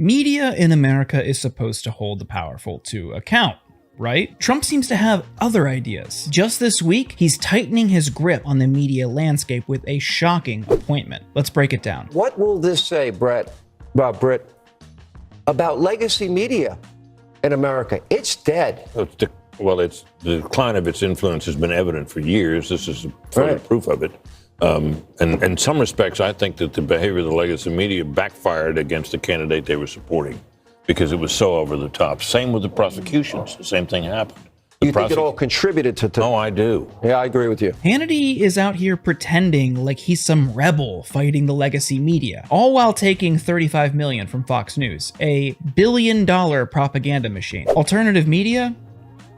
Media in America is supposed to hold the powerful to account, right? Trump seems to have other ideas. Just this week, he's tightening his grip on the media landscape with a shocking appointment. Let's break it down. What will this say, Britt, about legacy media in America? It's dead. The decline of its influence has been evident for years. This is further proof of it. And in some respects, I think that the behavior of the legacy media backfired against the candidate they were supporting because it was so over the top. Same with the prosecutions. The same thing happened. You think it all contributed to... Oh, I do. Yeah, I agree with you. Hannity is out here pretending like he's some rebel fighting the legacy media, all while taking $35 million from Fox News, a billion-dollar propaganda machine. Alternative media?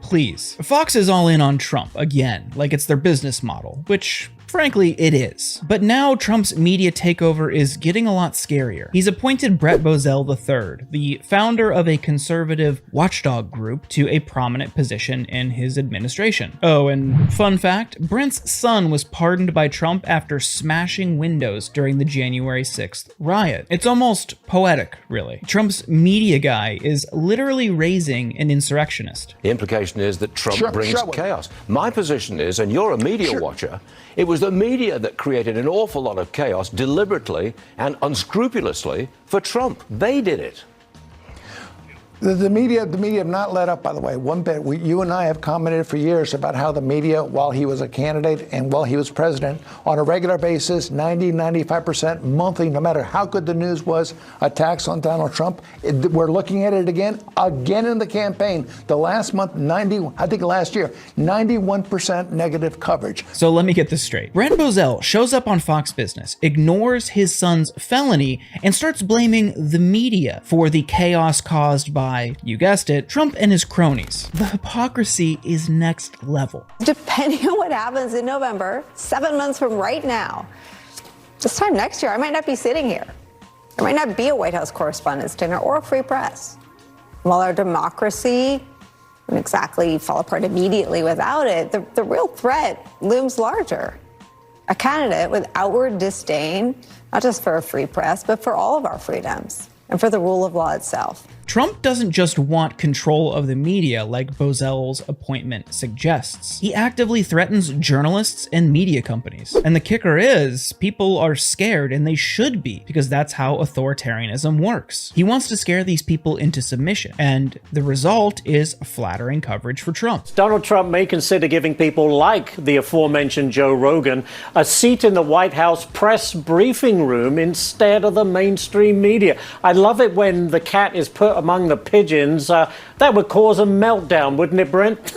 Please. Fox is all in on Trump again, like it's their business model, which frankly it is. But now Trump's media takeover is getting a lot scarier. He's appointed Brent Bozell III, the founder of a conservative watchdog group, to a prominent position in his administration. Oh, and fun fact, Brent's son was pardoned by Trump after smashing windows during the January 6th riot. It's almost poetic, really. Trump's media guy is literally raising an insurrectionist. The implication is that Trump brings chaos. My position is, and you're a media watcher, it was the media that created an awful lot of chaos deliberately and unscrupulously for Trump. They did it. The media have not let up, by the way, one bit. You and I have commented for years about how the media, while he was a candidate and while he was president, on a regular basis, 90-95% monthly, no matter how good the news was, attacks on Donald Trump. We're looking at it again in the campaign. The last month, last year, 91% negative coverage. So let me get this straight. Brent Bozell shows up on Fox Business, ignores his son's felony, and starts blaming the media for the chaos caused by, you guessed it, Trump and his cronies. The hypocrisy is next level. Depending on what happens in November, 7 months from right now, this time next year, I might not be sitting here. There might not be a White House Correspondents' Dinner or a free press. While our democracy wouldn't exactly fall apart immediately without it, the real threat looms larger. A candidate with outward disdain, not just for a free press, but for all of our freedoms and for the rule of law itself. Trump doesn't just want control of the media like Bozell's appointment suggests. He actively threatens journalists and media companies. And the kicker is, people are scared, and they should be, because that's how authoritarianism works. He wants to scare these people into submission, and the result is flattering coverage for Trump. Donald Trump may consider giving people like the aforementioned Joe Rogan a seat in the White House press briefing room instead of the mainstream media. I love it when the cat is put among the pigeons. That would cause a meltdown, wouldn't it, Brent?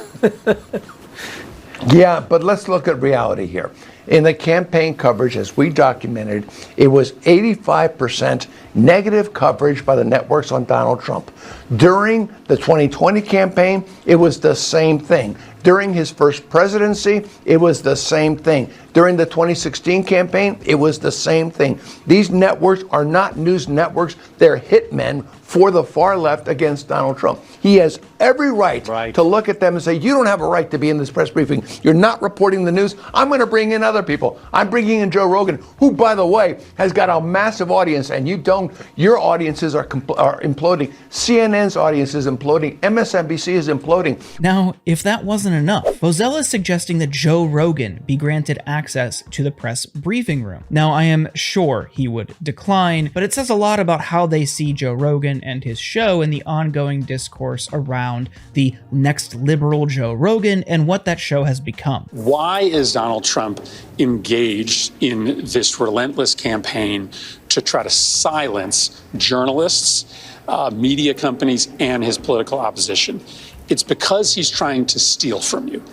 Yeah, but let's look at reality here. In the campaign coverage, as we documented, it was 85% negative coverage by the networks on Donald Trump. During the 2020 campaign, it was the same thing. During his first presidency, it was the same thing. During the 2016 campaign, it was the same thing. These networks are not news networks. They're hitmen for the far left against Donald Trump. He has every right to look at them and say, you don't have a right to be in this press briefing. You're not reporting the news. I'm going to bring in other people. I'm bringing in Joe Rogan, who, by the way, has got a massive audience, and you don't. Your audiences are imploding. CNN's audience is imploding. MSNBC is imploding. Now, if that wasn't enough, Bozell is suggesting that Joe Rogan be granted access to the press briefing room. Now, I am sure he would decline, but it says a lot about how they see Joe Rogan and his show and the ongoing discourse around the next liberal Joe Rogan and what that show has become. Why is Donald Trump engaged in this relentless campaign to try to silence journalists, media companies, and his political opposition? It's because he's trying to steal from you.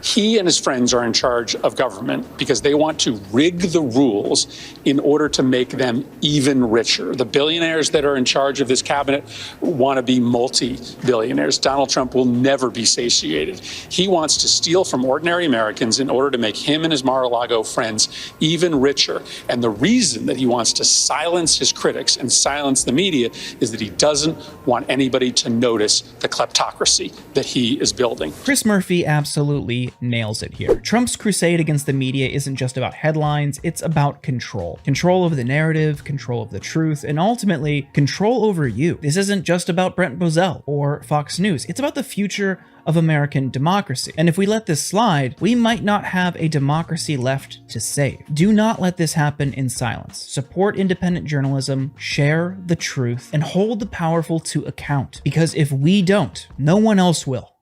He and his friends are in charge of government because they want to rig the rules in order to make them even richer. The billionaires that are in charge of this cabinet want to be multi-billionaires. Donald Trump will never be satiated. He wants to steal from ordinary Americans in order to make him and his Mar-a-Lago friends even richer. And the reason that he wants to silence his critics and silence the media is that he doesn't want anybody to notice the kleptocracy that he is building. Chris Murphy absolutely nails it here. Trump's crusade against the media isn't just about headlines, it's about control. Control over the narrative, control of the truth, and ultimately, control over you. This isn't just about Brent Bozell or Fox News, it's about the future of American democracy. And if we let this slide, we might not have a democracy left to save. Do not let this happen in silence. Support independent journalism, share the truth, and hold the powerful to account. Because if we don't, no one else will.